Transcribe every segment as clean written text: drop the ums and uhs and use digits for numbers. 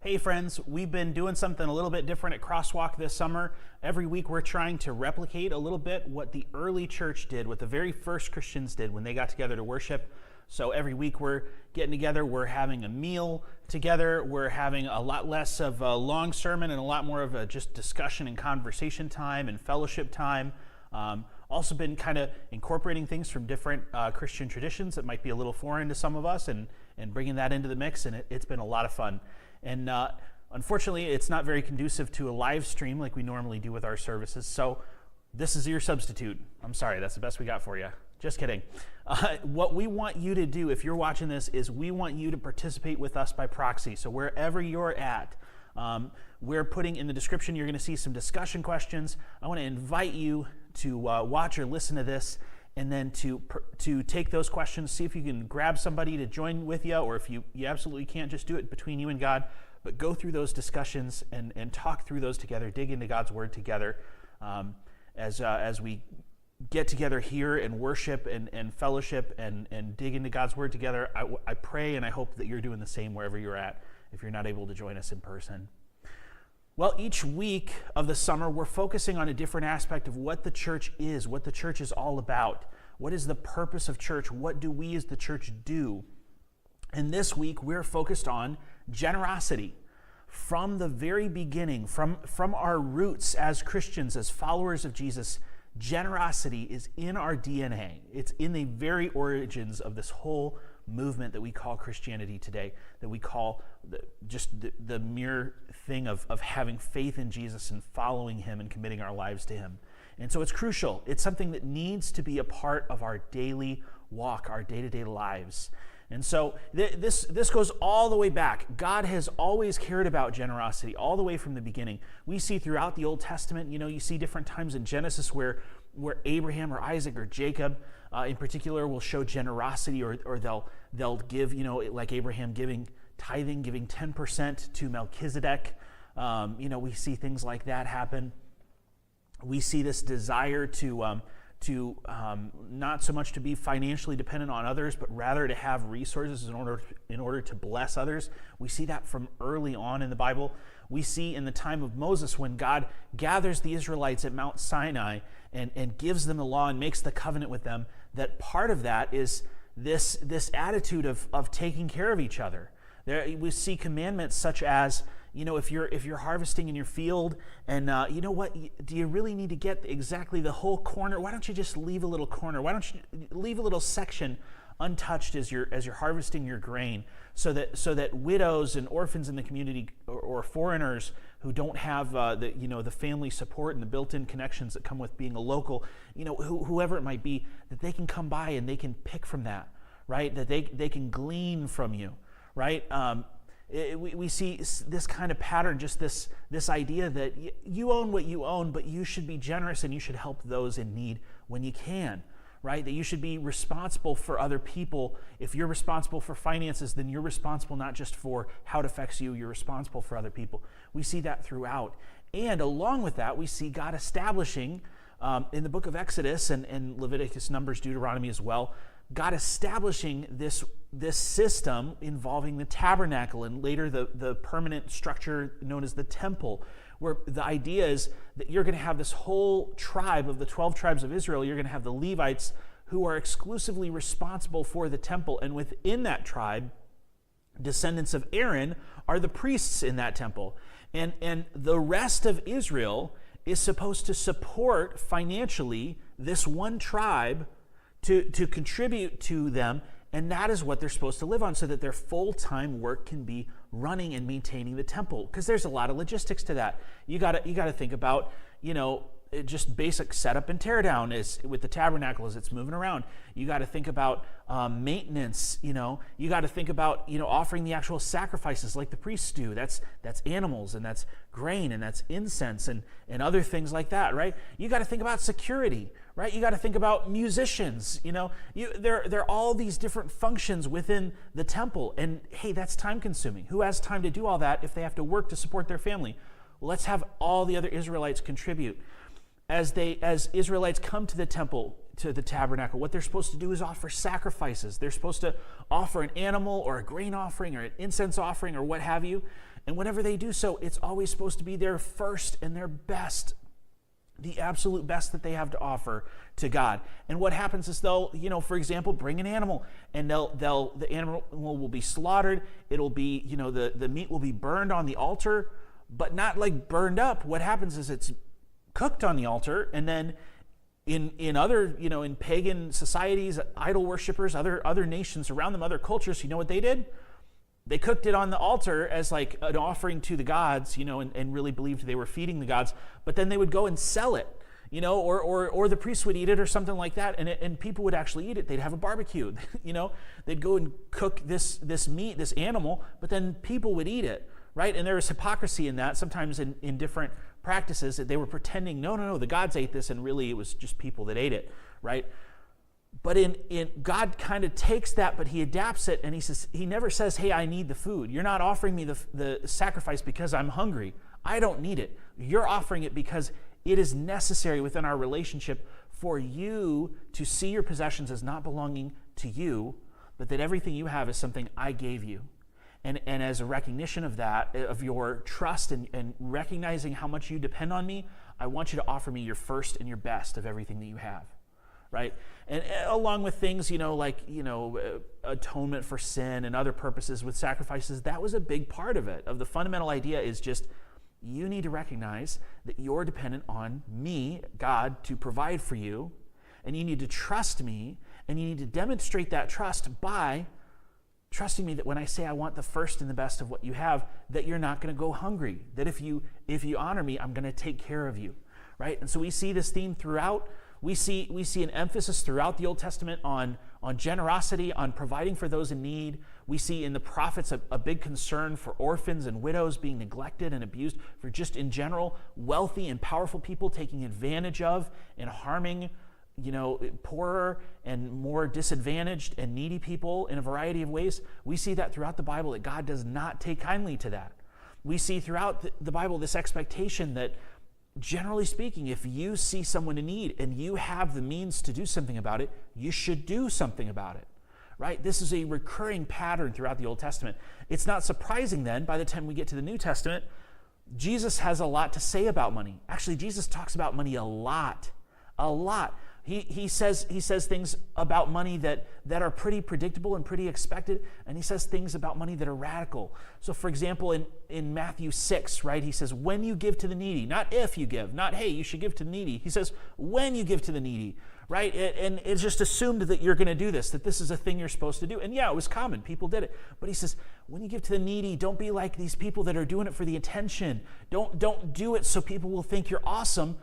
Hey friends, we've been doing something a little bit different at Crosswalk this summer. Every week we're trying to replicate a little bit what the early church did, what the very first Christians did when they got together to worship. So every week we're getting together, we're having a meal together, we're having a lot less of a long sermon and a lot more of a just discussion and conversation time and fellowship time. Also been kind of incorporating things from different Christian traditions that might be a little foreign to some of us and bringing that into the mix, and it's been a lot of fun. And unfortunately, it's not very conducive to a live stream like we normally do with our services. So this is your substitute. I'm sorry, that's the best we got for you. Just kidding. What we want you to do, if you're watching this, is we want you to participate with us by proxy. So wherever you're at, we're putting in the description, you're going to see some discussion questions. I want to invite you to watch or listen to this, and then to take those questions, see if you can grab somebody to join with you, or if you absolutely can't, just do it between you and God, but go through those discussions and talk through those together, dig into God's Word together as we get together here and worship and fellowship and dig into God's Word together. I pray and I hope that you're doing the same wherever you're at if you're not able to join us in person. Well, each week of the summer, we're focusing on a different aspect of what the church is, what the church is all about. What is the purpose of church? What do we as the church do? And this week, we're focused on generosity. From the very beginning, from our roots as Christians, as followers of Jesus, generosity is in our DNA. It's in the very origins of this whole movement that we call Christianity today, that we call the mere thing of having faith in Jesus and following him and committing our lives to him. And so it's crucial. It's something that needs to be a part of our daily walk, our day-to-day lives. And so this goes all the way back. God has always cared about generosity, all the way from the beginning. We see throughout the Old Testament, you see different times in Genesis where Abraham or Isaac or Jacob in particular will show generosity, or they'll give, like Abraham giving 10% to Melchizedek. We see things like that happen. We see this desire to not so much to be financially dependent on others, but rather to have resources in order to bless others. We see that from early on in the Bible. We see in the time of Moses when God gathers the Israelites at Mount Sinai and gives them the law and makes the covenant with them, that part of that is this attitude of taking care of each other. We see commandments such as, if you're harvesting in your field and do you really need to get exactly the whole corner? Why don't you just leave a little corner? Why don't you leave a little section untouched as you're harvesting your grain, so that widows and orphans in the community or foreigners who don't have the family support and the built-in connections that come with being a local, whoever it might be, that they can come by and they can pick from that, right? That they can glean from you, right? We see this kind of pattern, just this idea that you own what you own, but you should be generous and you should help those in need when you can, right? That you should be responsible for other people. If you're responsible for finances, then you're responsible not just for how it affects you, you're responsible for other people. We see that throughout. And along with that, we see God establishing, in the book of Exodus and Leviticus, Numbers, Deuteronomy as well, God establishing this system involving the tabernacle and later the permanent structure known as the temple, where the idea is that you're going to have this whole tribe of the 12 tribes of Israel. You're going to have the Levites who are exclusively responsible for the temple. And within that tribe, descendants of Aaron are the priests in that temple. And the rest of Israel is supposed to support financially this one tribe to contribute to them, and that is what they're supposed to live on, so that their full-time work can be running and maintaining the temple. Because there's a lot of logistics to that. You got to think about, just basic setup and tear down is with the tabernacle as it's moving around. You got to think about maintenance. You got to think about offering the actual sacrifices like the priests do. That's animals, and that's grain, and that's incense, and other things like that, right? You got to think about security, right? You got to think about musicians. There are all these different functions within the temple, and hey, that's time consuming. Who has time to do all that if they have to work to support their family? Well, let's have all the other Israelites contribute. As Israelites come to the temple, to the tabernacle, what they're supposed to do is offer sacrifices. They're supposed to offer an animal or a grain offering or an incense offering or what have you. And whenever they do so, it's always supposed to be their first and their best, the absolute best that they have to offer to God. And what happens is they'll, for example, bring an animal, and the animal will be slaughtered. It'll be, the meat will be burned on the altar, but not like burned up. What happens is it's cooked on the altar, and then in other, in pagan societies, idol worshipers, other nations around them, other cultures, you know what they did? They cooked it on the altar as like an offering to the gods, and really believed they were feeding the gods. But then they would go and sell it, or the priest would eat it or something like that, and people would actually eat it. They'd have a barbecue, They'd go and cook this meat, this animal, but then people would eat it, right? And there was hypocrisy in that. Sometimes in different practices that they were pretending, no, the gods ate this, and really it was just people that ate it, right? But in God kind of takes that, but he adapts it, and he never says, hey, I need the food. You're not offering me the sacrifice because I'm hungry. I don't need it. You're offering it because it is necessary within our relationship for you to see your possessions as not belonging to you, but that everything you have is something I gave you. And as a recognition of that, of your trust and recognizing how much you depend on me, I want you to offer me your first and your best of everything that you have, right? And along with things, atonement for sin and other purposes with sacrifices, that was a big part of it. Of the fundamental idea is just, you need to recognize that you're dependent on me, God, to provide for you, and you need to trust me, and you need to demonstrate that trust by trusting me that when I say I want the first and the best of what you have, that you're not going to go hungry. That if you honor me, I'm going to take care of you, right? And so we see this theme throughout. We see an emphasis throughout the Old Testament on generosity, on providing for those in need. We see in the prophets a big concern for orphans and widows being neglected and abused, for just in general, wealthy and powerful people taking advantage of and harming poorer and more disadvantaged and needy people in a variety of ways. We see that throughout the Bible, that God does not take kindly to that. We see throughout the Bible this expectation that, generally speaking, if you see someone in need and you have the means to do something about it, you should do something about it, right? This is a recurring pattern throughout the Old Testament. It's not surprising then, by the time we get to the New Testament, Jesus has a lot to say about money. Actually, Jesus talks about money a lot. He says things about money that are pretty predictable and pretty expected, and he says things about money that are radical. So, for example, in Matthew 6, right, he says, when you give to the needy, not if you give, not, hey, you should give to the needy. He says, when you give to the needy, right? And it's just assumed that you're going to do this, that this is a thing you're supposed to do. And yeah, it was common. People did it. But he says, when you give to the needy, don't be like these people that are doing it for the attention. Don't do it so people will think you're awesome.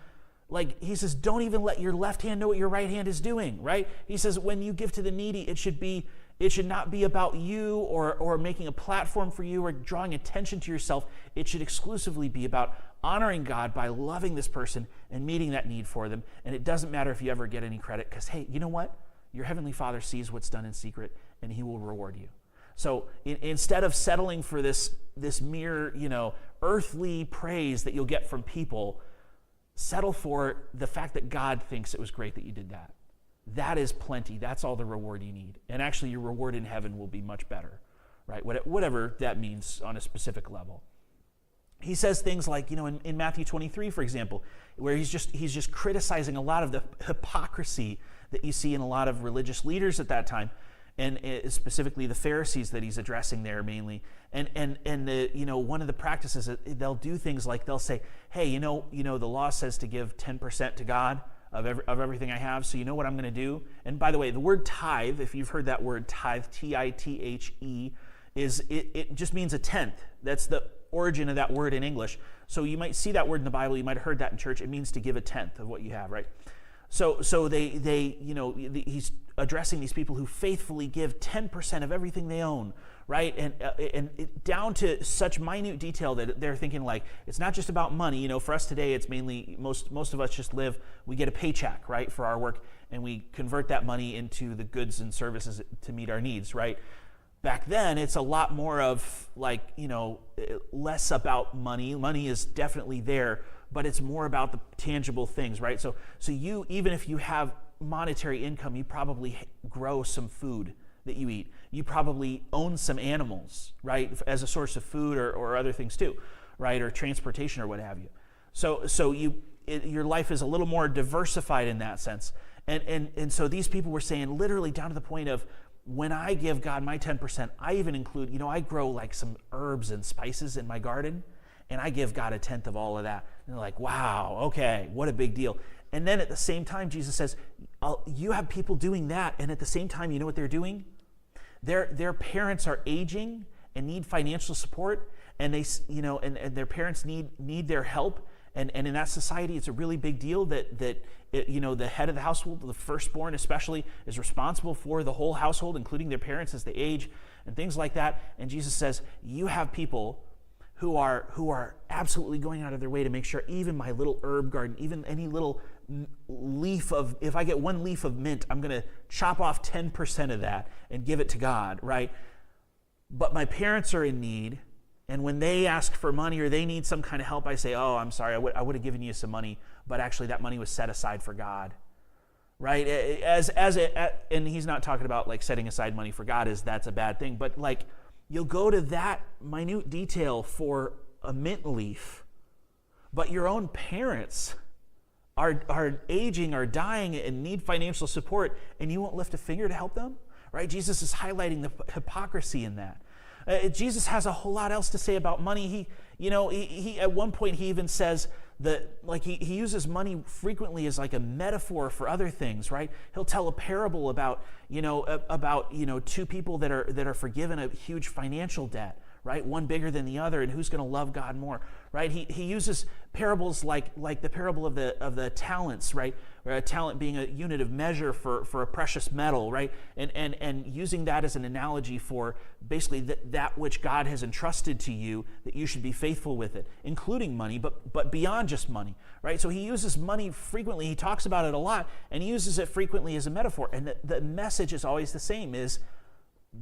Like, he says, don't even let your left hand know what your right hand is doing, right? He says, when you give to the needy, it should not be about you or making a platform for you or drawing attention to yourself. It should exclusively be about honoring God by loving this person and meeting that need for them. And it doesn't matter if you ever get any credit, because, hey, you know what? Your Heavenly Father sees what's done in secret, and he will reward you. So instead of settling for this mere, earthly praise that you'll get from people, settle for the fact that God thinks it was great that you did that. That is plenty. That's all the reward you need. And actually, your reward in heaven will be much better, right? Whatever that means on a specific level. He says things like, in Matthew 23, for example, where he's just criticizing a lot of the hypocrisy that you see in a lot of religious leaders at that time, and specifically the Pharisees that he's addressing there mainly. And one of the practices, they'll do things like they'll say, hey, the law says to give 10% to God of everything I have, so you know what I'm going to do? And by the way, the word tithe, if you've heard that word tithe, T-I-T-H-E, it just means a tenth. That's the origin of that word in English. So you might see that word in the Bible, you might have heard that in church. It means to give a tenth of what you have, right? So he's addressing these people who faithfully give 10% of everything they own, right? And down to such minute detail that they're thinking like, it's not just about money. For us today, it's mainly, most of us just we get a paycheck, right, for our work, and we convert that money into the goods and services to meet our needs, right? Back then, it's a lot more of less about money. Money is definitely there, but it's more about the tangible things, right? So you, even if you have monetary income, you probably grow some food that you eat. You probably own some animals, right, as a source of food or other things too, right, or transportation or what have you. So your life is a little more diversified in that sense. And so these people were saying, literally down to the point of, when I give God my 10%, I even include, I grow like some herbs and spices in my garden, and I give God 1/10 of all of that. And they're like, wow, okay, what a big deal. And then at the same time, Jesus says, you have people doing that, and at the same time, you know what they're doing? Their parents are aging and need financial support, and they, and their parents need their help. And in that society, it's a really big deal that the head of the household, the firstborn especially, is responsible for the whole household, including their parents as they age and things like that. And Jesus says, you have people who are absolutely going out of their way to make sure even my little herb garden, even any little leaf of, if I get one leaf of mint, I'm going to chop off 10% of that and give it to God, right? But my parents are in need. And when they ask for money or they need some kind of help, I say, oh, I'm sorry, I would have given you some money, but actually that money was set aside for God, right? And he's not talking about like setting aside money for God that's a bad thing, but like you'll go to that minute detail for a mint leaf, but your own parents are aging, are dying, and need financial support, and you won't lift a finger to help them, right? Jesus is highlighting the hypocrisy in that. Jesus has a whole lot else to say about money. He at one point he even says that, like, he uses money frequently as like a metaphor for other things, right? He'll tell a parable about two people that are forgiven a huge financial debt, right? One bigger than the other, and who's going to love God more, right? He uses parables like the parable of the talents, right? Or a talent being a unit of measure for a precious metal, right? And using that as an analogy for basically that which God has entrusted to you, that you should be faithful with it, including money, but beyond just money, right? So he uses money frequently. He talks about it a lot, and he uses it frequently as a metaphor. And the message is always the same: is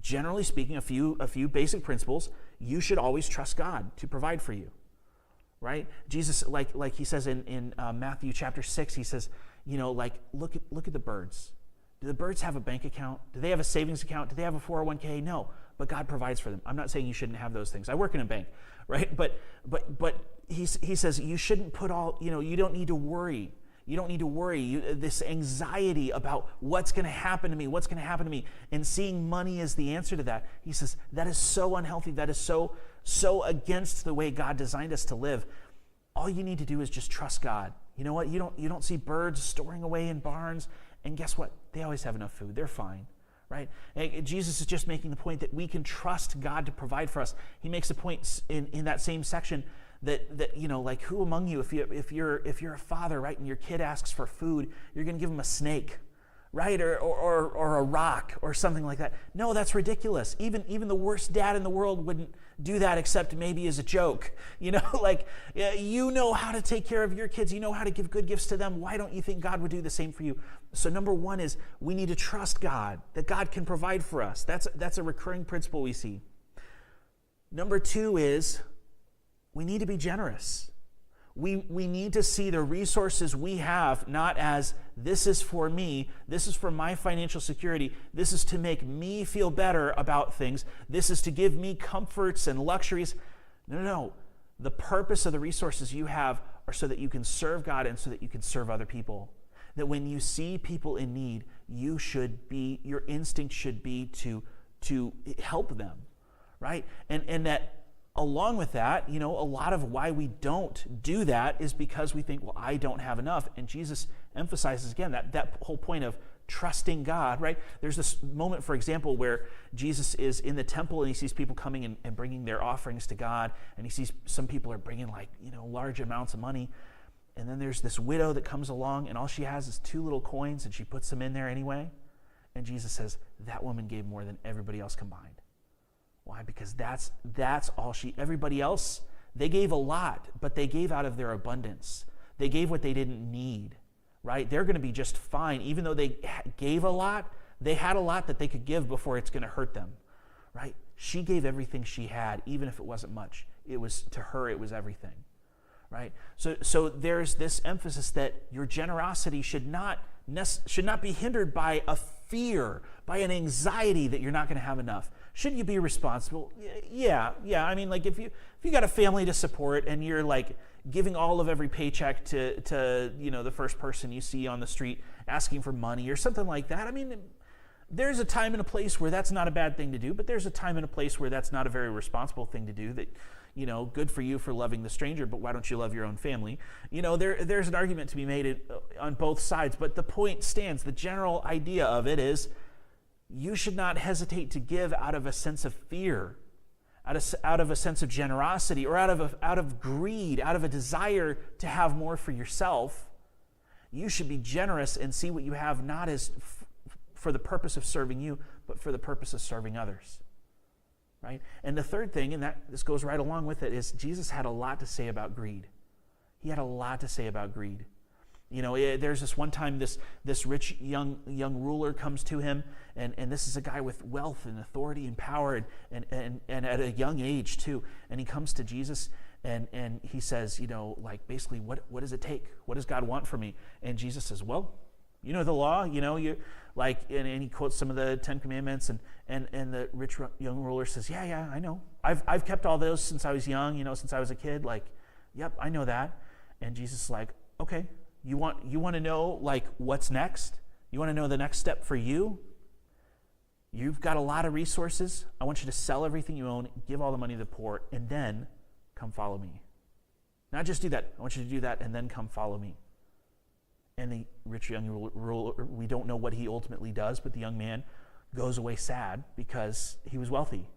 generally speaking, a few basic principles. You should always trust God to provide for you, right? Jesus, like he says in Matthew chapter 6, he says, look at the birds. Do the birds have a bank account? Do they have a savings account? Do they have a 401k? No, but God provides for them. I'm not saying you shouldn't have those things. I work in a bank, right? But he says you shouldn't put all, you don't need to worry. You don't need to worry. This anxiety about what's going to happen to me, and seeing money as the answer to that. He says that is so unhealthy. That is so against the way God designed us to live. All you need to do is just trust God. You know what? You don't see birds storing away in barns, and guess what? They always have enough food. They're fine, right? And Jesus is just making the point that we can trust God to provide for us. He makes a point in that same section that like, who among you, if you're a father, right, and your kid asks for food, you're going to give him a snake, right, or a rock or something like that? No, that's ridiculous. Even the worst dad in the world wouldn't do that, except maybe as a joke. You know how to take care of your kids. You know how to give good gifts to them. Why don't you think God would do the same for you? So number one is we need to trust God, that God can provide for us. That's a recurring principle we see. Number two is we need to be generous. We need to see the resources we have not as, this is for me, this is for my financial security, this is to make me feel better about things, this is to give me comforts and luxuries. No. The purpose of the resources you have are so that you can serve God and so that you can serve other people. That when you see people in need, your instinct should be to help them, right? And that along with that, a lot of why we don't do that is because we think, well, I don't have enough. And Jesus emphasizes again that whole point of trusting God, right? There's this moment, for example, where Jesus is in the temple and he sees people coming and bringing their offerings to God. And he sees some people are bringing large amounts of money. And then there's this widow that comes along and all she has is 2 little coins and she puts them in there anyway. And Jesus says, that woman gave more than everybody else combined. Why? Because that's all everybody else, they gave a lot, but they gave out of their abundance. They gave what they didn't need, right? They're going to be just fine. Even though they gave a lot, they had a lot that they could give before it's going to hurt them, right? She gave everything she had, even if it wasn't much. To her, it was everything, right? So there's this emphasis that your generosity should not should not be hindered by a fear, by an anxiety that you're not going to have enough. Should you be responsible? Yeah. I mean, like if you got a family to support and you're like giving all of every paycheck to the first person you see on the street asking for money or something like that. I mean, there's a time and a place where that's not a bad thing to do, but there's a time and a place where that's not a very responsible thing to do. That, good for you for loving the stranger, but why don't you love your own family? There's an argument to be made on both sides, but the point stands. The general idea of it is you should not hesitate to give out of a sense of fear, out of a sense of generosity, or out of greed, out of a desire to have more for yourself. You should be generous and see what you have not as for the purpose of serving you, but for the purpose of serving others. Right? And the third thing, and this goes right along with it, is Jesus had a lot to say about greed. He had a lot to say about greed. There's this one time this rich young ruler comes to him, and this is a guy with wealth and authority and power and at a young age too. And he comes to Jesus and he says, basically, what does it take? What does God want from me? And Jesus says, well, the law, and he quotes some of the 10 Commandments, and the rich young ruler says, yeah, I know. I've kept all those since I was young, since I was a kid. Yep, I know that. And Jesus is like, okay, you want to know what's next? You want to know the next step for you? You've got a lot of resources. I want you to sell everything you own, give all the money to the poor, and then come follow me. Not just do that. I want you to do that and then come follow me. And the rich young ruler, we don't know what he ultimately does, but the young man goes away sad because he was wealthy.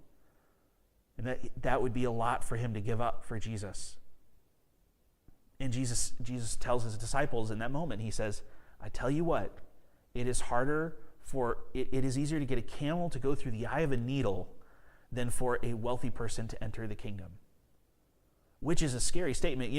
And that would be a lot for him to give up for Jesus. And Jesus tells his disciples in that moment, he says, I tell you what, it is easier to get a camel to go through the eye of a needle than for a wealthy person to enter the kingdom. Which is a scary statement,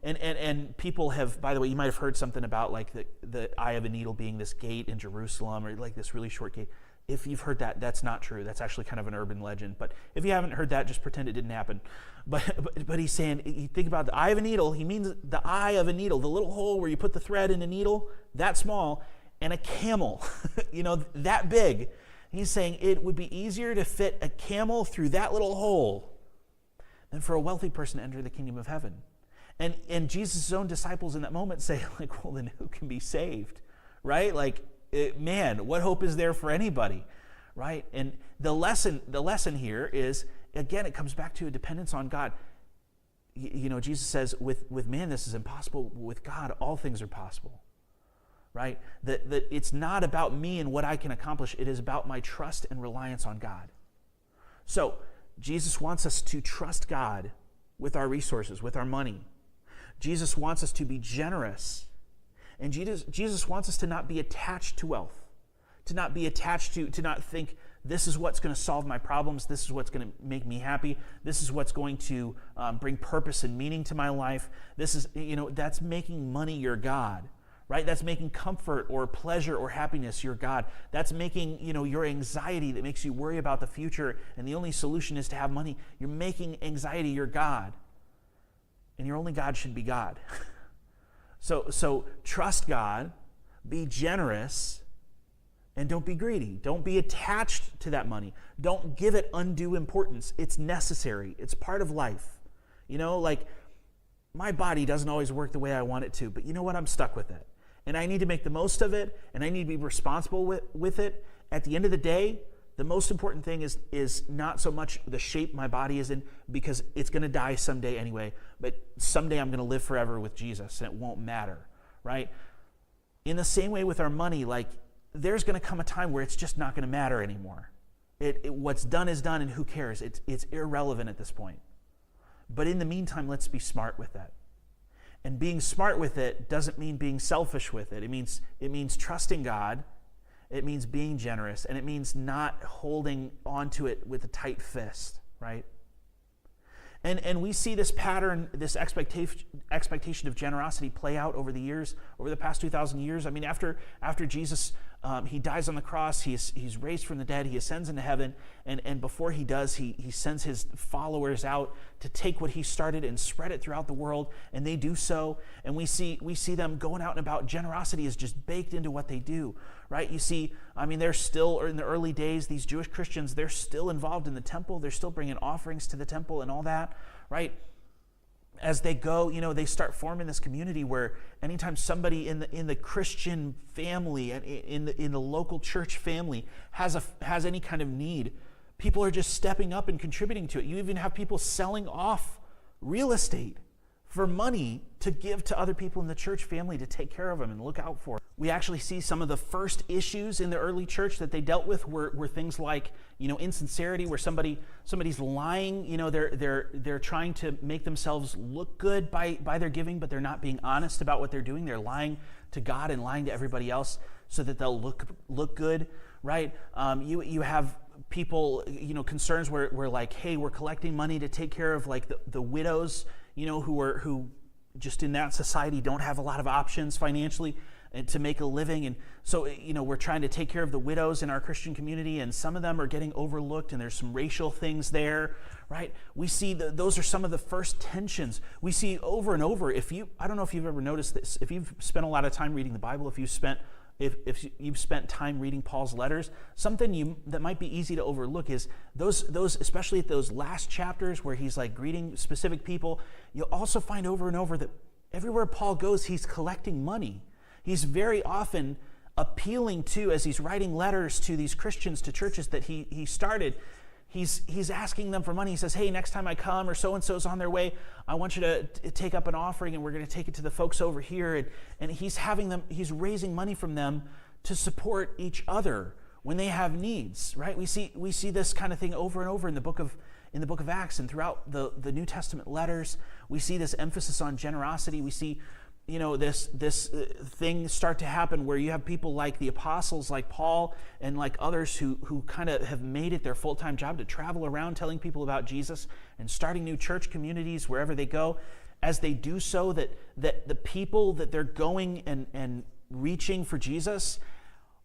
and people have, by the way, you might have heard something about the eye of a needle being this gate in Jerusalem, or this really short gate. If you've heard that, that's not true. That's actually kind of an urban legend. But if you haven't heard that, just pretend it didn't happen. But he's saying, you think about the eye of a needle, he means the eye of a needle, the little hole where you put the thread in a needle, that small, and a camel, that big. He's saying it would be easier to fit a camel through that little hole than for a wealthy person to enter the kingdom of heaven. And Jesus' own disciples in that moment say, well, then who can be saved? Right? Man, what hope is there for anybody? Right? And the lesson here is, again, it comes back to a dependence on God. Jesus says, with man this is impossible, with God all things are possible. Right? That it's not about me and what I can accomplish, it is about my trust and reliance on God. So, Jesus wants us to trust God with our resources, with our money. Jesus wants us to be generous. And Jesus wants us to not be attached to wealth, to not be attached to not think, this is what's going to solve my problems, this is what's going to make me happy, this is what's going to bring purpose and meaning to my life. This is, that's making money your God. Right? That's making comfort or pleasure or happiness your God. That's making, your anxiety that makes you worry about the future and the only solution is to have money. You're making anxiety your God. And your only God should be God. So trust God, be generous, and don't be greedy. Don't be attached to that money. Don't give it undue importance. It's necessary. It's part of life. My body doesn't always work the way I want it to, but you know what? I'm stuck with it. And I need to make the most of it, and I need to be responsible with it. At the end of the day, the most important thing is not so much the shape my body is in, because it's going to die someday anyway, but someday I'm going to live forever with Jesus, and it won't matter, right? In the same way with our money, there's going to come a time where it's just not going to matter anymore. What's done is done, and who cares? It's irrelevant at this point. But in the meantime, let's be smart with that. And being smart with it doesn't mean being selfish with it. It means trusting God. It means being generous. And it means not holding onto it with a tight fist, right? And we see this pattern, this expectation of generosity play out over the years, over the past 2,000 years. I mean, after Jesus He dies on the cross. He's raised from the dead. He ascends into heaven. And before he does, he sends his followers out to take what he started and spread it throughout the world. And they do so. And we see them going out and about. Generosity is just baked into what they do, right? You see, they're still, or in the early days, these Jewish Christians, they're still involved in the temple. They're still bringing offerings to the temple and all that, right? As they go, they start forming this community where anytime somebody in the Christian family and in the local church family has any kind of need, people are just stepping up and contributing to it. You even have people selling off real estate for money to give to other people in the church family to take care of them and look out for. We actually see some of the first issues in the early church that they dealt with were things like, insincerity, where somebody's lying. They're trying to make themselves look good by their giving, but they're not being honest about what they're doing. They're lying to God and lying to everybody else so that they'll look good, right? You have people, concerns where like, hey, we're collecting money to take care of like the widows, who just in that society don't have a lot of options financially and to make a living. And so, we're trying to take care of the widows in our Christian community, and some of them are getting overlooked, and there's some racial things there, right? We see those are some of the first tensions we see over and over. I don't know if you've ever noticed this, if you've spent a lot of time reading the Bible, if you've spent time reading Paul's letters, something that might be easy to overlook is those, especially at those last chapters where he's like greeting specific people. You'll also find over and over that everywhere Paul goes, he's collecting money. He's very often appealing to, as he's writing letters to these Christians, to churches that he started, he's asking them for money. He says, hey, next time I come, or so-and-so's on their way, I want you to take up an offering, and we're going to take it to the folks over here. And he's raising money from them to support each other when they have needs, right? We see this kind of thing over and over in the book of Acts and throughout the New Testament letters. We see this emphasis on generosity. We see this thing start to happen where you have people like the apostles, like Paul, and like others who kind of have made it their full-time job to travel around telling people about Jesus and starting new church communities wherever they go. As they do so, that the people that they're going and reaching for Jesus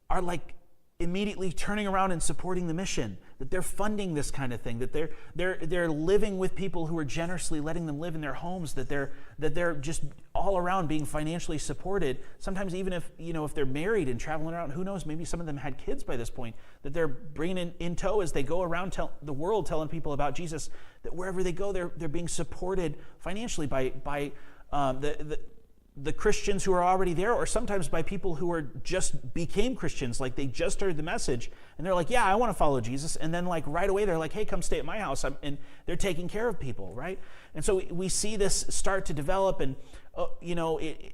are like immediately turning around and supporting the mission, that they're funding this kind of thing, that they're living with people who are generously letting them live in their homes, that they're just all around being financially supported. Sometimes even if they're married and traveling around, who knows, maybe some of them had kids by this point, that they're bringing in tow as they go around the world telling people about Jesus, that wherever they go, they're being supported financially by the Christians who are already there, or sometimes by people who are just became Christians, like they just heard the message and they're like, yeah, I want to follow Jesus. And then like right away, they're like, hey, come stay at my house. And they're taking care of people, right? And so we see this start to develop, and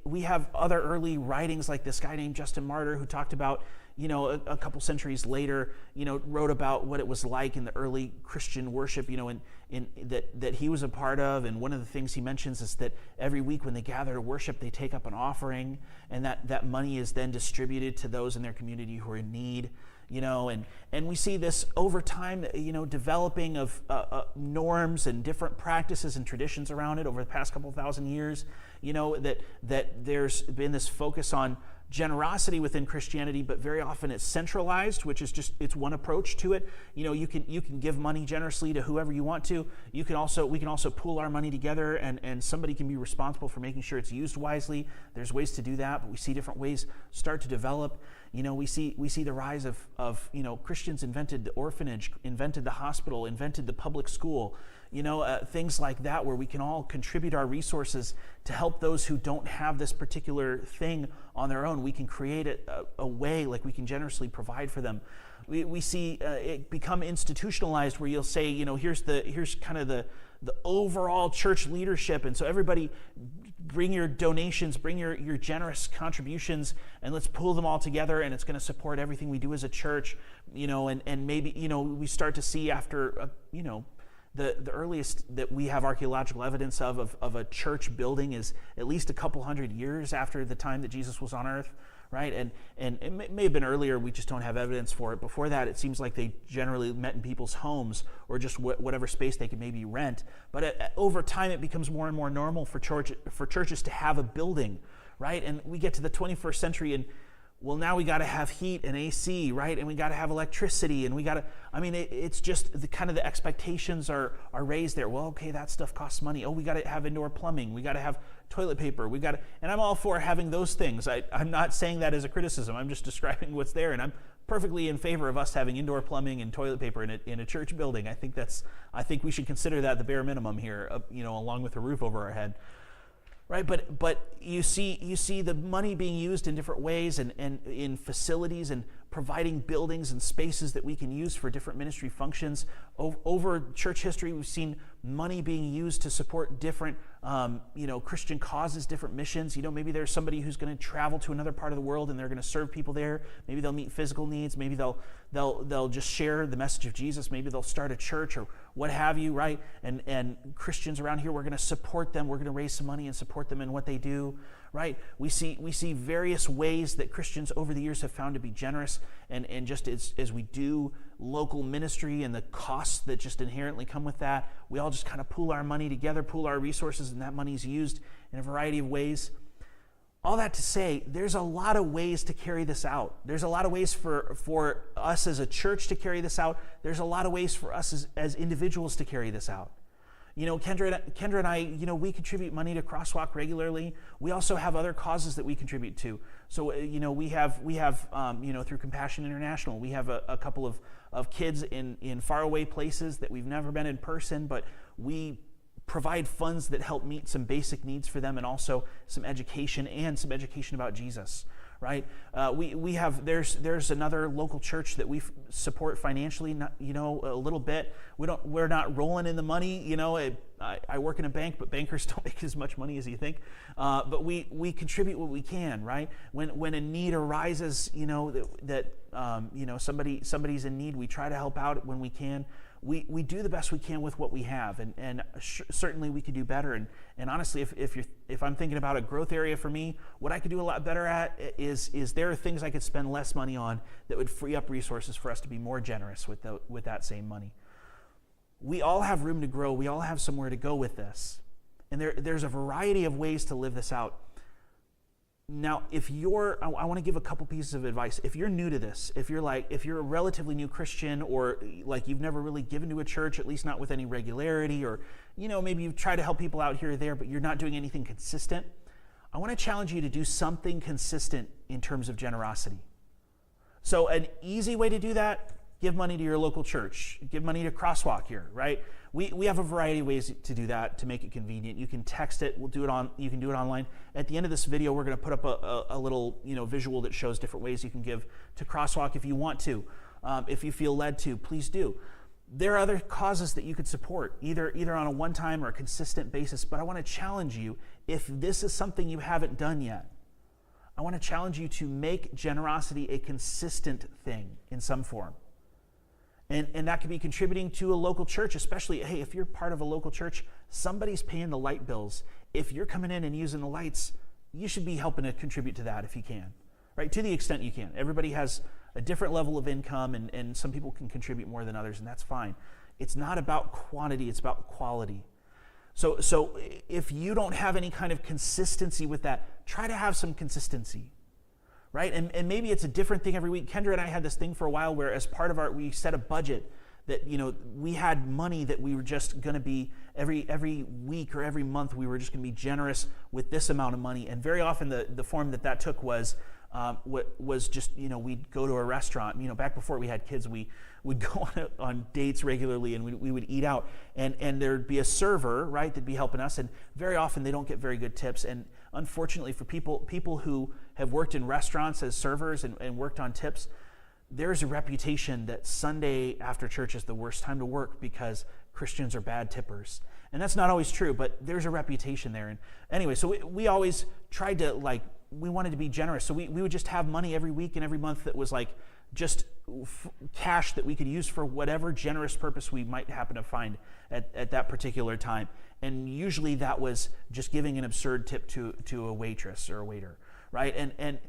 we have other early writings like this guy named Justin Martyr who talked about, a couple centuries later, wrote about what it was like in the early Christian worship, in that he was a part of. And one of the things he mentions is that every week when they gather to worship, they take up an offering, and that money is then distributed to those in their community who are in need. And we see this over time, developing of norms and different practices and traditions around it over the past couple thousand years. That there's been this focus on generosity within Christianity, but very often it's centralized, which is just, it's one approach to it. You can give money generously to whoever you want to. We can also pool our money together, and somebody can be responsible for making sure it's used wisely. There's ways to do that, but we see different ways start to develop. We see the rise of Christians invented the orphanage, invented the hospital, invented the public school, things like that, where we can all contribute our resources to help those who don't have this particular thing on their own. We can create a way, like we can generously provide for them. We see it become institutionalized, where you'll say, here's kind of the overall church leadership, and so everybody bring your donations, bring your generous contributions, and let's pull them all together, and it's going to support everything we do as a church. And maybe we start to see after the earliest that we have archaeological evidence of a church building is at least a couple hundred years after the time that Jesus was on earth, right? And it may have been earlier, we just don't have evidence for it. Before that, it seems like they generally met in people's homes, or just whatever space they could maybe rent. But over time, it becomes more and more normal for churches to have a building, right? And we get to the 21st century, and well, now we got to have heat and AC, right? And we got to have electricity, and we got to, it's just the kind of the expectations are raised there. Well, okay, that stuff costs money. Oh, we got to have indoor plumbing. We got to have toilet paper. We got to, and I'm all for having those things. I'm not saying that as a criticism. I'm just describing what's there, and I'm perfectly in favor of us having indoor plumbing and toilet paper in a church building. I think we should consider that the bare minimum here, along with a roof over our head. Right, but you see the money being used in different ways and in facilities and providing buildings and spaces that we can use for different ministry functions. Over church history, we've seen money being used to support different Christian causes, different missions. Maybe there's somebody who's going to travel to another part of the world and they're going to serve people there. Maybe they'll meet physical needs. Maybe they'll just share the message of Jesus. Maybe they'll start a church or what have you, right? And Christians around here, we're going to support them. We're going to raise some money and support them in what they do, right? We see various ways that Christians over the years have found to be generous, and just as we do local ministry and the costs that just inherently come with that, we all just kind of pool our money together, pool our resources, and that money is used in a variety of ways. All that to say, there's a lot of ways to carry this out. There's a lot of ways for us as a church to carry this out. There's a lot of ways for us as individuals to carry this out. Kendra and I, we contribute money to Crosswalk regularly. We also have other causes that we contribute to. So, we have through Compassion International, we have a couple of kids in faraway places that we've never been in person, but we provide funds that help meet some basic needs for them, and also some education about Jesus. Right? There's another local church that we support financially, a little bit. We're not rolling in the money. I work in a bank, but bankers don't make as much money as you think. But we contribute what we can, right? When a need arises, somebody's in need, we try to help out when we can. We do the best we can with what we have, and certainly we could do better. And honestly, if I'm thinking about a growth area for me, what I could do a lot better at is there are things I could spend less money on that would free up resources for us to be more generous with that same money. We all have room to grow. We all have somewhere to go with this, and there's a variety of ways to live this out. Now, I want to give a couple pieces of advice. If you're new to this, if you're a relatively new Christian, or like you've never really given to a church, at least not with any regularity, or maybe you've tried to help people out here or there, but you're not doing anything consistent, I want to challenge you to do something consistent in terms of generosity. So an easy way to do that, give money to your local church. Give money to Crosswalk here, right? We have a variety of ways to do that to make it convenient. You can text it. You can do it online. At the end of this video, we're going to put up a little visual that shows different ways you can give to Crosswalk if you want to. If you feel led to, please do. There are other causes that you could support, either on a one-time or a consistent basis. But I want to challenge you, if this is something you haven't done yet, I want to challenge you to make generosity a consistent thing in some form. And that could be contributing to a local church, especially, hey, if you're part of a local church, somebody's paying the light bills. If you're coming in and using the lights, you should be helping to contribute to that if you can, right? To the extent you can. Everybody has a different level of income, and some people can contribute more than others, and that's fine. It's not about quantity, it's about quality. So if you don't have any kind of consistency with that, try to have some consistency. Right? And maybe it's a different thing every week. Kendra and I had this thing for a while where, as part of we set a budget that, we had money that we were just going to be every week or every month, we were just going to be generous with this amount of money. And very often the form that took was just, we'd go to a restaurant. Back before we had kids, we would go on dates regularly, and we would eat out. And there'd be a server, right, that'd be helping us. And very often they don't get very good tips. And unfortunately for people who have worked in restaurants as servers and worked on tips, there's a reputation that Sunday after church is the worst time to work because Christians are bad tippers. And that's not always true, but there's a reputation there. And anyway, so we always tried to, we wanted to be generous. So we would just have money every week and every month that was just cash that we could use for whatever generous purpose we might happen to find at that particular time. And usually that was just giving an absurd tip to a waitress or a waiter, right? And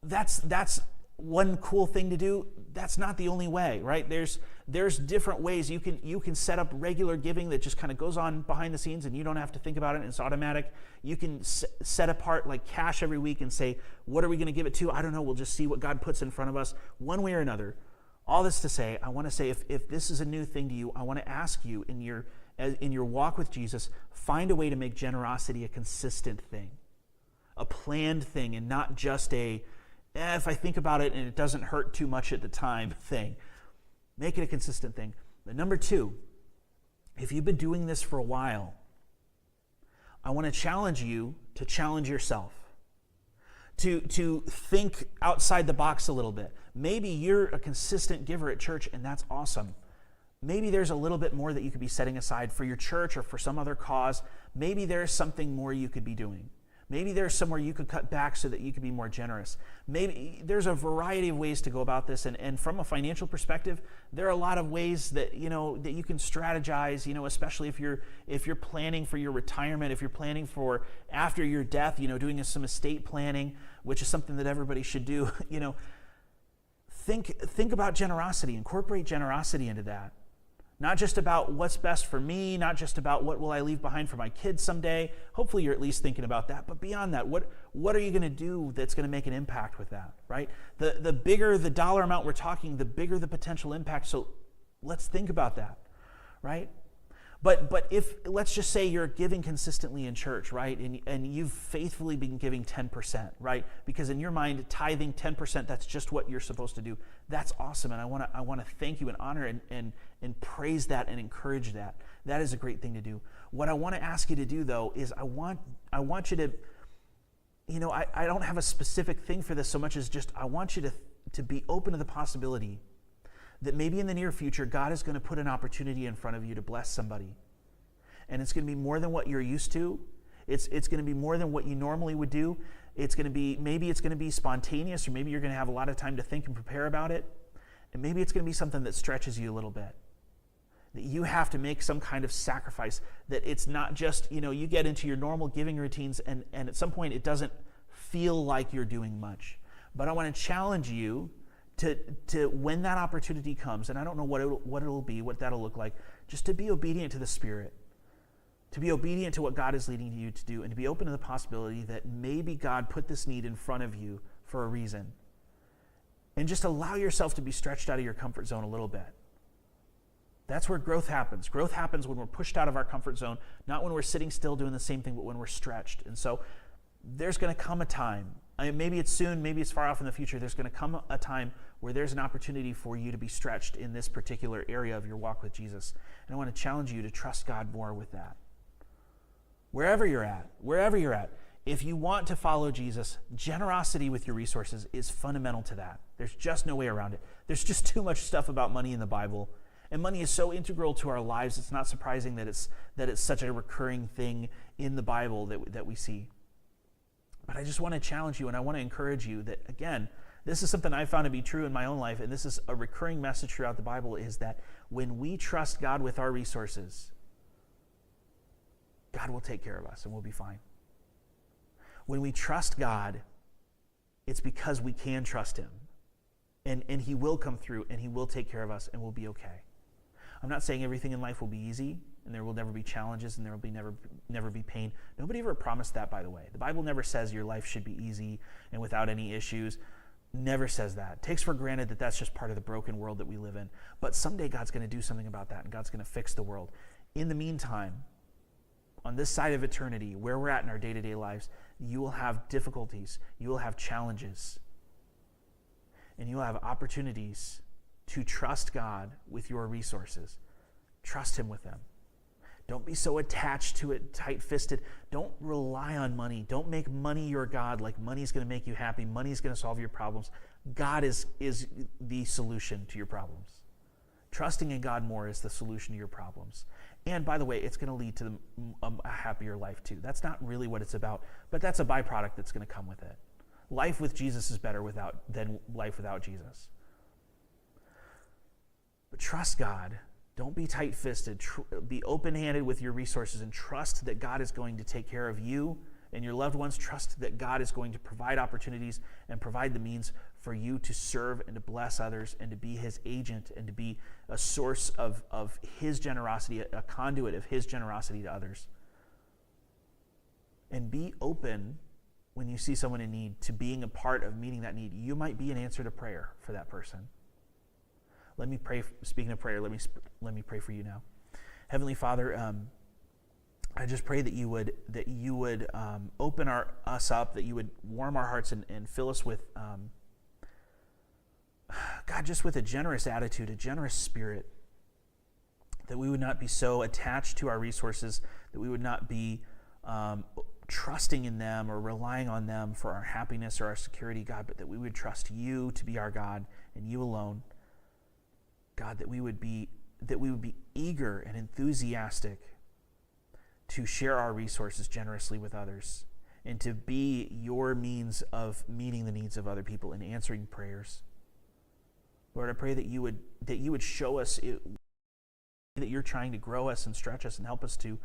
that's one cool thing to do. That's not the only way, right? There's There's different ways you can set up regular giving that just kind of goes on behind the scenes and you don't have to think about it and it's automatic. You can set apart like cash every week and say, what are we going to give it to? I don't know. We'll just see what God puts in front of us one way or another. All this to say, I want to say if this is a new thing to you, I want to ask you in your walk with Jesus, find a way to make generosity a consistent thing, a planned thing, and not just if I think about it and it doesn't hurt too much at the time thing. Make it a consistent thing. But number 2, if you've been doing this for a while, I want to challenge you to challenge yourself, to think outside the box a little bit. Maybe you're a consistent giver at church, and that's awesome. Maybe there's a little bit more that you could be setting aside for your church or for some other cause. Maybe there's something more you could be doing. Maybe there's somewhere you could cut back so that you could be more generous. Maybe there's a variety of ways to go about this. And from a financial perspective, there are a lot of ways that, that you can strategize, especially if you're planning for your retirement, if you're planning for after your death, doing some estate planning, which is something that everybody should do. Think about generosity, incorporate generosity into that. Not just about what's best for me, not just about what will I leave behind for my kids someday. Hopefully you're at least thinking about that. But beyond that, what are you going to do that's going to make an impact with that, right? The bigger the dollar amount we're talking, the bigger the potential impact. So let's think about that, right? But if, let's just say you're giving consistently in church, right? And you've faithfully been giving 10%, right? Because in your mind, tithing 10%, that's just what you're supposed to do. That's awesome. And I want to thank you and honor and praise that and encourage that. That is a great thing to do. What I want to ask you to do, though, is I want you to, I don't have a specific thing for this so much as just I want you to be open to the possibility that maybe in the near future, God is going to put an opportunity in front of you to bless somebody. And it's going to be more than what you're used to. It's going to be more than what you normally would do. Maybe it's going to be spontaneous, or maybe you're going to have a lot of time to think and prepare about it. And maybe it's going to be something that stretches you a little bit. That you have to make some kind of sacrifice. That it's not just, you get into your normal giving routines and at some point it doesn't feel like you're doing much. But I want to challenge you to when that opportunity comes, and I don't know what it'll be, what that'll look like, just to be obedient to the Spirit, to be obedient to what God is leading you to do, and to be open to the possibility that maybe God put this need in front of you for a reason. And just allow yourself to be stretched out of your comfort zone a little bit. That's where growth happens. Growth happens when we're pushed out of our comfort zone, not when we're sitting still doing the same thing, but when we're stretched. And so there's going to come a time, maybe it's soon, maybe it's far off in the future, there's going to come a time where there's an opportunity for you to be stretched in this particular area of your walk with Jesus. And I want to challenge you to trust God more with that. Wherever you're at, if you want to follow Jesus, generosity with your resources is fundamental to that. There's just no way around it. There's just too much stuff about money in the Bible. And money is so integral to our lives, it's not surprising that it's such a recurring thing in the Bible that we see. But I just want to challenge you, and I want to encourage you that, again, this is something I've found to be true in my own life, and this is a recurring message throughout the Bible, is that when we trust God with our resources, God will take care of us and we'll be fine. When we trust God, it's because we can trust Him. And He will come through and He will take care of us and we'll be okay. I'm not saying everything in life will be easy and there will never be challenges and there will be never be pain. Nobody ever promised that, by the way. The Bible never says your life should be easy and without any issues. Never says that. It takes for granted that that's just part of the broken world that we live in. But someday God's going to do something about that and God's going to fix the world. In the meantime, on this side of eternity, where we're at in our day-to-day lives, you will have difficulties, you will have challenges, and you will have opportunities to trust God with your resources. Trust Him with them. Don't be so attached to it, tight-fisted. Don't rely on money. Don't make money your God, like money's going to make you happy. Money's going to solve your problems. God is the solution to your problems. Trusting in God more is the solution to your problems. And by the way, it's going to lead to a happier life too. That's not really what it's about, but that's a byproduct that's going to come with it. Life with Jesus is better than life without Jesus. But trust God. Don't be tight-fisted. Be open-handed with your resources and trust that God is going to take care of you and your loved ones. Trust that God is going to provide opportunities and provide the means for you to serve and to bless others and to be his agent and to be a source of his generosity, a conduit of his generosity to others. And be open when you see someone in need to being a part of meeting that need. You might be an answer to prayer for that person. Let me pray. Speaking of prayer, let me pray for you now. Heavenly Father, I just pray that you would open us up, that you would warm our hearts and fill us with, God, just with a generous attitude, a generous spirit, that we would not be so attached to our resources, that we would not be trusting in them or relying on them for our happiness or our security, God, but that we would trust you to be our God and you alone. God, that we would be eager and enthusiastic to share our resources generously with others and to be your means of meeting the needs of other people and answering prayers. Lord, I pray that you would show us that you're trying to grow us and stretch us and help us to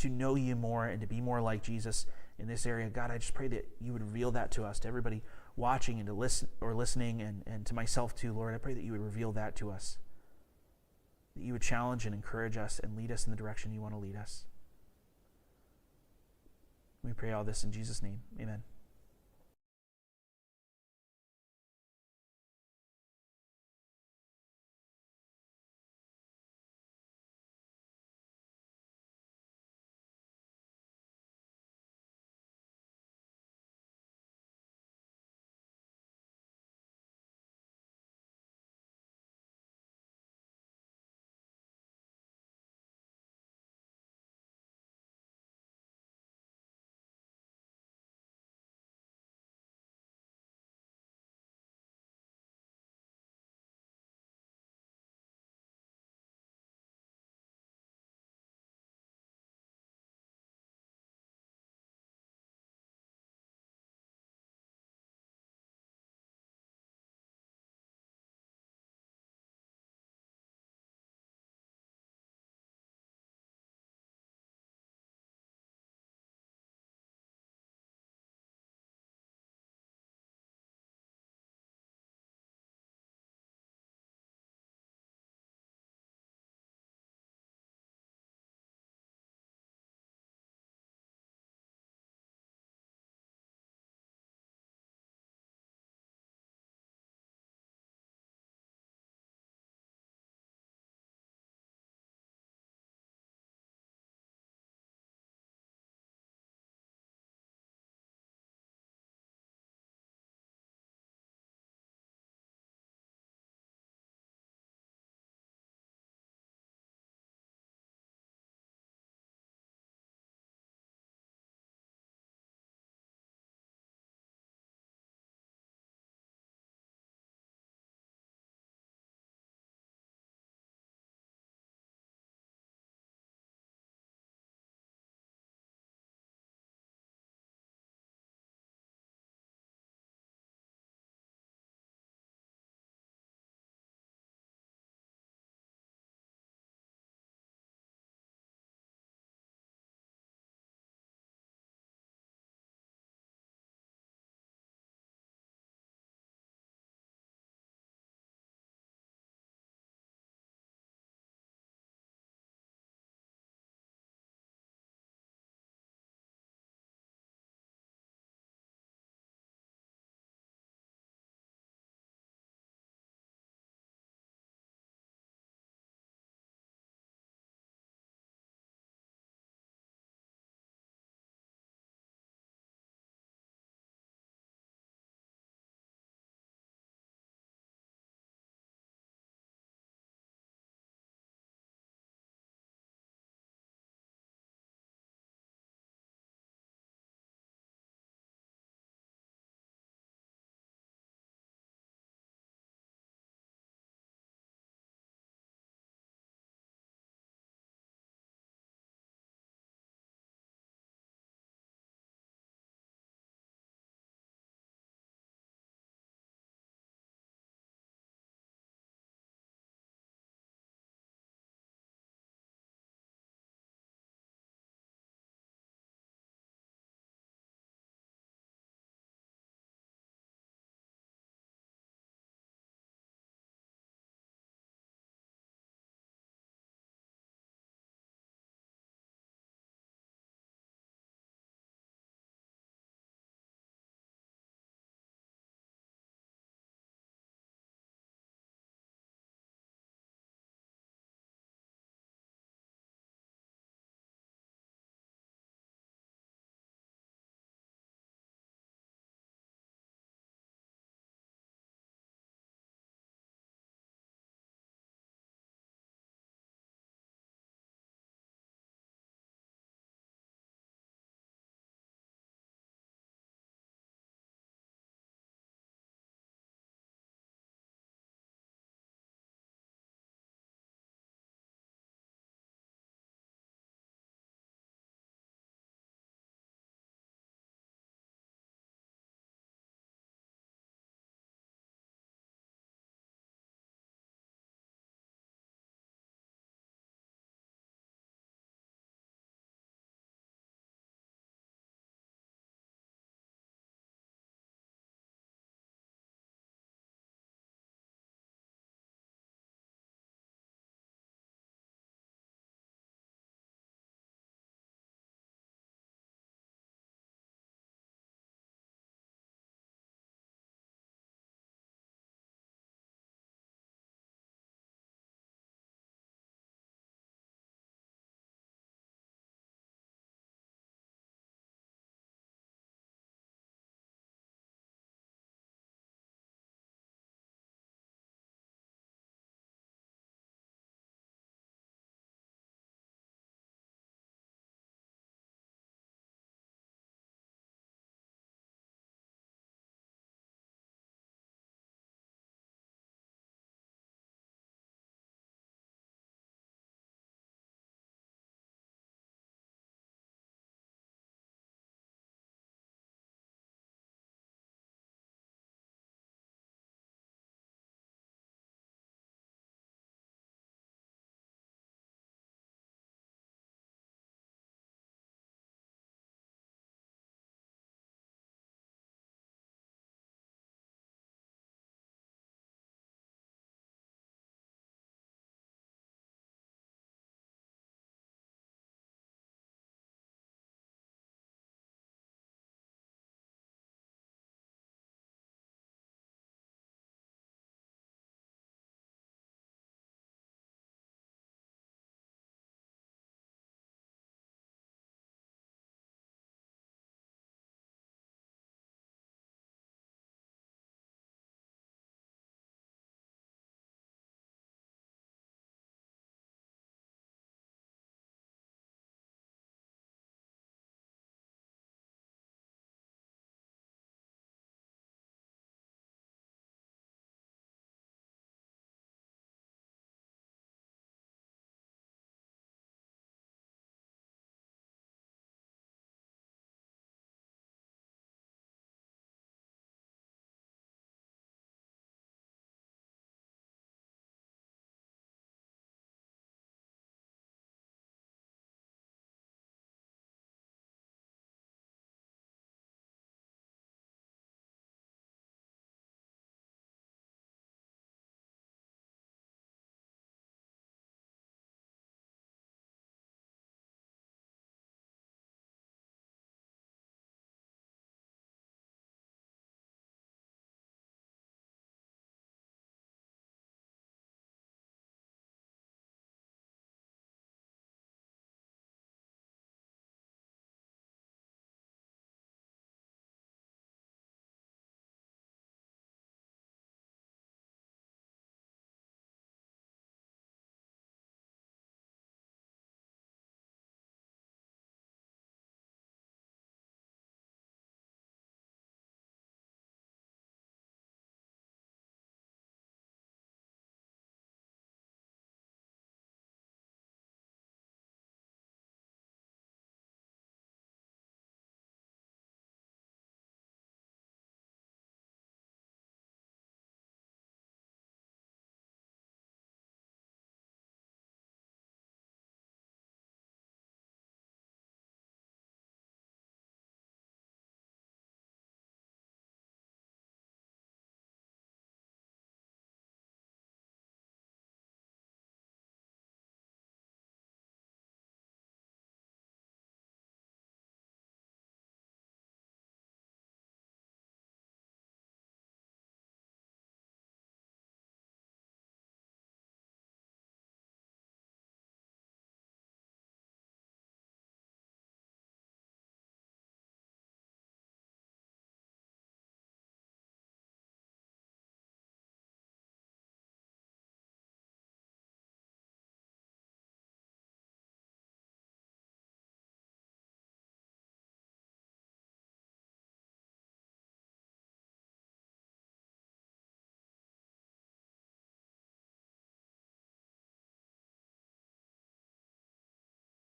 know you more and to be more like Jesus in this area. God, I just pray that you would reveal that to us, to everybody watching and to listening and to myself too, Lord. I pray that you would reveal that to us, that you would challenge and encourage us and lead us in the direction you want to lead us. We pray all this in Jesus' name. Amen.